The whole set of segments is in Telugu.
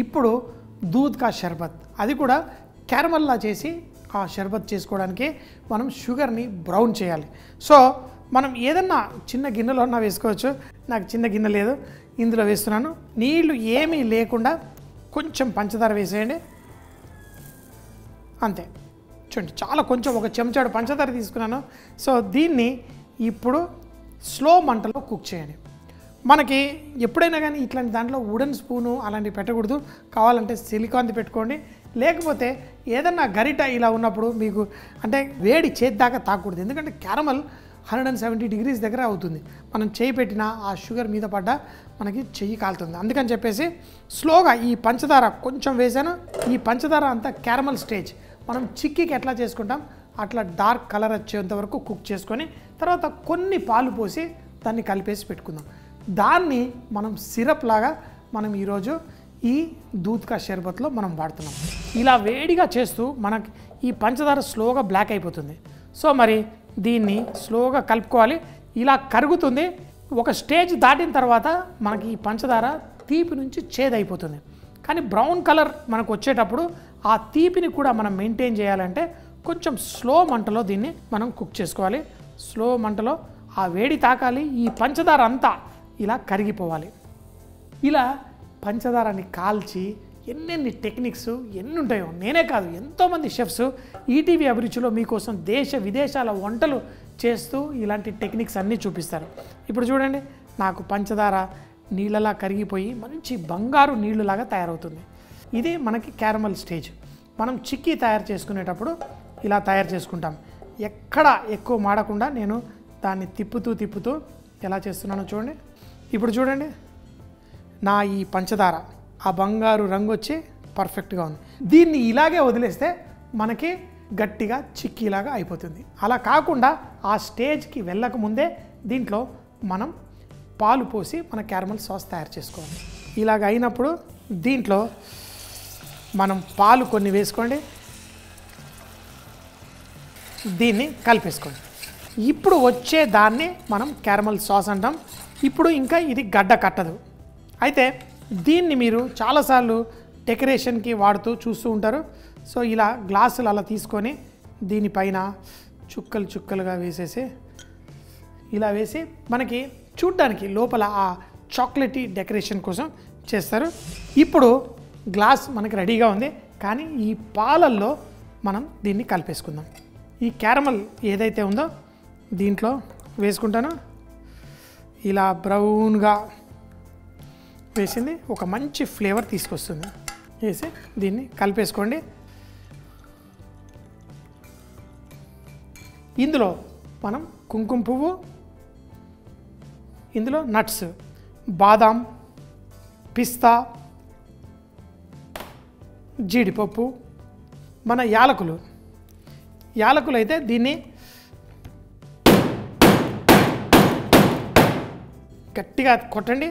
ఇప్పుడు దూద్ కా షర్బత్, అది కూడా క్యారమల్లా చేసి ఆ షర్బత్ చేసుకోవడానికి మనం షుగర్ని బ్రౌన్ చేయాలి. సో మనం ఏదన్నా చిన్న గిన్నెలో ఉన్నా వేసుకోవచ్చు. నాకు చిన్న గిన్నె లేదు, ఇందులో వేస్తున్నాను. నీళ్లు ఏమీ లేకుండా కొంచెం పంచదార వేసేయండి, అంతే. చూడండి, చాలా కొంచెం, ఒక చెంచాడు పంచదార తీసుకున్నాను. సో దీన్ని ఇప్పుడు స్లో మంటలో కుక్ చేయండి. మనకి ఎప్పుడైనా కానీ ఇట్లాంటి దాంట్లో వుడెన్ స్పూను అలాంటివి పెట్టకూడదు. కావాలంటే సిలికాన్ది పెట్టుకోండి, లేకపోతే ఏదన్నా గరిట ఇలా ఉన్నప్పుడు మీకు అంటే వేడి చేతి దాకా తాకూడదు. ఎందుకంటే క్యారమల్ 170 degrees దగ్గర అవుతుంది. మనం చేయి పెట్టినా ఆ షుగర్ మీద పడ్డా మనకి చెయ్యి కాలుతుంది. అందుకని చెప్పేసి స్లోగా ఈ పంచదార కొంచెం వేసాను. ఈ పంచదార అంతా క్యారమల్ స్టేజ్, మనం చిక్కీకి ఎట్లా చేసుకుంటాం అట్లా డార్క్ కలర్ వచ్చేంత వరకు కుక్ చేసుకొని తర్వాత కొన్ని పాలు పోసి దాన్ని కలిపేసి పెట్టుకుందాం. దాన్ని మనం సిరప్ లాగా మనం ఈరోజు ఈ దూద్ కా షర్బత్లో మనం వాడుతున్నాం. ఇలా వేడిగా చేస్తూ మనకి ఈ పంచదార స్లోగా బ్లాక్ అయిపోతుంది. సో మరి దీన్ని స్లోగా కలుపుకోవాలి. ఇలా కరుగుతుంది. ఒక స్టేజ్ దాటిన తర్వాత మనకి ఈ పంచదార తీపి నుంచి చేదైపోతుంది. కానీ బ్రౌన్ కలర్ మనకు వచ్చేటప్పుడు ఆ తీపిని కూడా మనం మెయింటైన్ చేయాలంటే కొంచెం స్లో మంటలో దీన్ని మనం కుక్ చేసుకోవాలి. స్లో మంటలో ఆ వేడి తాకాలి, ఈ పంచదార అంతా ఇలా కరిగిపోవాలి. ఇలా పంచదారాన్ని కాల్చి ఎన్నెన్ని టెక్నిక్స్ ఎన్ని ఉంటాయో, నేనే కాదు ఎంతోమంది షెఫ్స్ ఈటీవీ అభిరుచిలో మీకోసం దేశ విదేశాల వంటలు చేస్తూ ఇలాంటి టెక్నిక్స్ అన్నీ చూపిస్తారు. ఇప్పుడు చూడండి, నాకు పంచదార నీళ్ళలా కరిగిపోయి మంచి బంగారు నీళ్ళలాగా తయారవుతుంది. ఇది మనకి క్యారమల్ స్టేజ్. మనం చిక్కీ తయారు చేసుకునేటప్పుడు ఇలా తయారు చేసుకుంటాం. ఎక్కడ ఎక్కువ మాడకుండా నేను దాన్ని తిప్పుతూ ఎలా చేస్తున్నానో చూడండి. ఇప్పుడు చూడండి, నా ఈ పంచదార ఆ బంగారు రంగు వచ్చి పర్ఫెక్ట్గా ఉంది. దీన్ని ఇలాగే వదిలేస్తే మనకి గట్టిగా చిక్కీలాగా అయిపోతుంది. అలా కాకుండా ఆ స్టేజ్కి వెళ్ళకముందే దీంట్లో మనం పాలు పోసి మన క్యారమల్ సాస్ తయారు చేసుకోవాలి. ఇలాగ అయినప్పుడు దీంట్లో మనం పాలు కొన్ని వేసుకోండి, దీన్ని కలిపేసుకోండి. ఇప్పుడు వచ్చే దాన్ని మనం క్యారమల్ సాస్ అంటాం. ఇప్పుడు ఇంకా ఇది గడ్డ కట్టదు. అయితే దీన్ని మీరు చాలాసార్లు డెకరేషన్కి వాడుతూ చూస్తూ ఉంటారు. సో ఇలా గ్లాసులు అలా తీసుకొని దీనిపైన చుక్కలు చుక్కలుగా వేసేసి ఇలా వేసి మనకి చూడ్డానికి లోపల ఆ చాక్లెటీ డెకరేషన్ కోసం చేస్తారు. ఇప్పుడు గ్లాస్ మనకి రెడీగా ఉంది, కానీ ఈ పాలల్లో మనం దీన్ని కలిపేసుకుందాం. ఈ క్యారమల్ ఏదైతే ఉందో దీంట్లో వేసుకుంటాను. ఇలా బ్రౌన్గా వేసింది ఒక మంచి ఫ్లేవర్ తీసుకొస్తుంది. వేసి దీన్ని కలిపేసుకోండి. ఇందులో మనం కుంకుమ పువ్వు, ఇందులో నట్స్, బాదాం, పిస్తా, జీడిపప్పు, మన యాలకులు అయితే దీన్ని గట్టిగా కొట్టండి,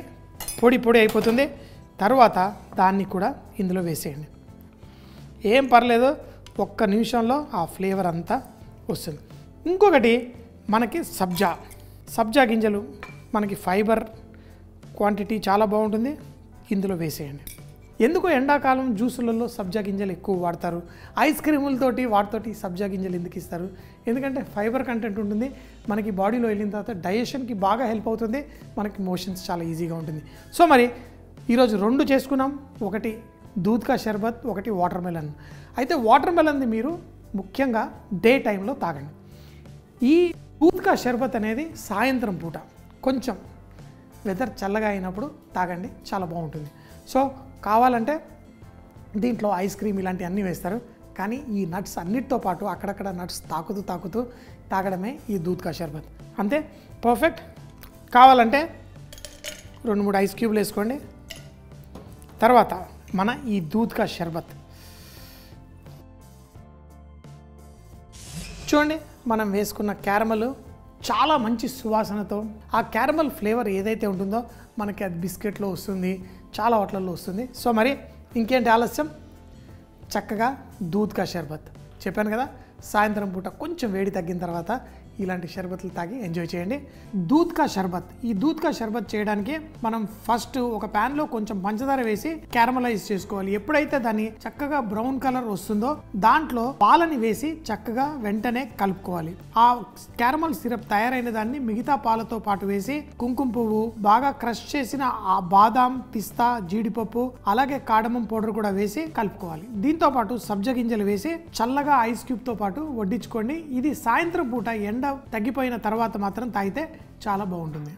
పొడి అయిపోతుంది. తర్వాత దాన్ని కూడా ఇందులో వేసేయండి. ఏం పర్లేదు, ఒక్క నిమిషంలో ఆ ఫ్లేవర్ అంతా వస్తుంది. ఇంకొకటి మనకి సబ్జా గింజలు, మనకి ఫైబర్ క్వాంటిటీ చాలా బాగుంటుంది, ఇందులో వేసేయండి. ఎందుకు ఎండాకాలం జ్యూసులలో సబ్జా గింజలు ఎక్కువ వాడతారు, ఐస్ క్రీములతోటి వాటితోటి సబ్జా గింజలు ఎందుకు ఇస్తారు? ఎందుకంటే ఫైబర్ కంటెంట్ ఉంటుంది, మనకి బాడీలో వెళ్ళిన తర్వాత డైజెషన్కి బాగా హెల్ప్ అవుతుంది, మనకి మోషన్స్ చాలా ఈజీగా ఉంటుంది. సో మరి ఈరోజు 2 చేసుకున్నాం, ఒకటి దూద్ కా షర్బత్, ఒకటి వాటర్ మెలన్. అయితే వాటర్ మెలన్ది మీరు ముఖ్యంగా డే టైంలో తాగండి. ఈ దూద్ కా షర్బత్ అనేది సాయంత్రం పూట కొంచెం వెదర్ చల్లగా అయినప్పుడు తాగండి, చాలా బాగుంటుంది. సో కావాలంటే దీంట్లో ఐస్ క్రీమ్ ఇలాంటివన్నీ వేస్తారు, కానీ ఈ నట్స్ అన్నిటితో పాటు అక్కడక్కడ నట్స్ తాకుతూ తాగడమే ఈ దూద్ కా షర్బత్. అంతే, పర్ఫెక్ట్. కావాలంటే 2-3 ఐస్ క్యూబ్లు వేసుకోండి. తర్వాత మన ఈ దూద్ కా షర్బత్ చూడండి, మనం వేసుకున్న క్యారమల్ చాలా మంచి సువాసనతో, ఆ క్యారమల్ ఫ్లేవర్ ఏదైతే ఉంటుందో మనకి అది బిస్కెట్లో వస్తుంది, చాలా వాటిల్లో వస్తుంది. సో మరి ఇంకేంటి ఆలస్యం, చక్కగా దూద్ కా షర్బత్ చెప్పాను కదా, సాయంత్రం పూట కొంచెం వేడి తగ్గిన తర్వాత ఇలాంటి షర్బత్లు తాగి ఎంజాయ్ చేయండి. దూద్ కా షర్బత్. ఈ దూద్ కా షర్బత్ చేయడానికి మనం ఫస్ట్ ఒక ప్యాన్లో కొంచెం పంచదార వేసి క్యారమలైజ్ చేసుకోవాలి. ఎప్పుడైతే దాన్ని చక్కగా బ్రౌన్ కలర్ వస్తుందో దాంట్లో పాలని వేసి చక్కగా వెంటనే కలుపుకోవాలి. ఆ క్యారమల్ సిరప్ తయారైన దాన్ని మిగతా పాలతో పాటు వేసి కుంకుమ పువ్వు, బాగా క్రష్ చేసిన ఆ బాదాం, పిస్తా, జీడిపప్పు, అలాగే కాడమం పౌడర్ కూడా వేసి కలుపుకోవాలి. దీంతో పాటు సబ్జా గింజలు వేసి చల్లగా ఐస్ క్యూబ్ తో పాటు వడ్డించుకోండి. ఇది సాయంత్రం పూట ఎండ తగ్గిపోయిన తర్వాత మాత్రం తాగితే చాలా బాగుంటుంది.